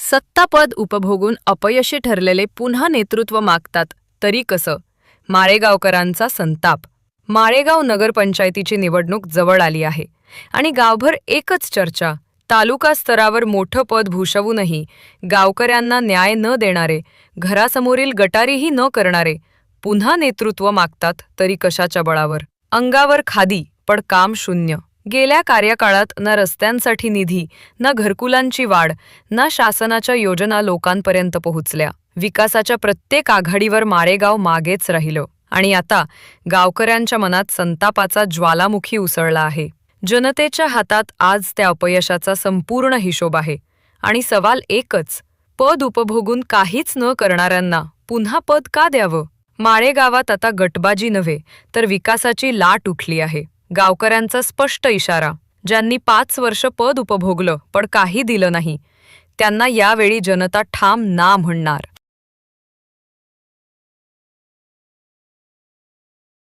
सत्तापद उपभोगून अपयशी ठरलेले पुन्हा नेतृत्व मागतात तरी कसं? माळेगावकरांचा संताप. माळेगाव नगरपंचायतीची निवडणूक जवळ आली आहे आणि गावभर एकच चर्चा. तालुका स्तरावर मोठं पद भूषवूनही गावकऱ्यांना न्याय न देणारे, घरासमोरील गटारीही न करणारे पुन्हा नेतृत्व मागतात तरी कशाच्या बळावर? अंगावर खादी पण काम शून्य. गेल्या कार्यकाळात न रस्त्यांसाठी निधी, न घरकुलांची वाढ, न शासनाच्या योजना लोकांपर्यंत पोहोचल्या. विकासाच्या प्रत्येक आघाडीवर माळेगाव मागेच राहिलं आणि आता गावकऱ्यांच्या मनात संतापाचा ज्वालामुखी उसळला आहे. जनतेच्या हातात आज त्या अपयशाचा संपूर्ण हिशोब आहे आणि सवाल एकच, पद उपभोगून काहीच न करणाऱ्यांना पुन्हा पद का द्यावं? माळेगावात आता गटबाजी नव्हे तर विकासाची लाट उठली आहे. गावकऱ्यांचा स्पष्ट इशारा, ज्यांनी 5 वर्ष पद उपभोगलं पण काही दिलं नाही, त्यांना यावेळी जनता ठाम ना म्हणणार.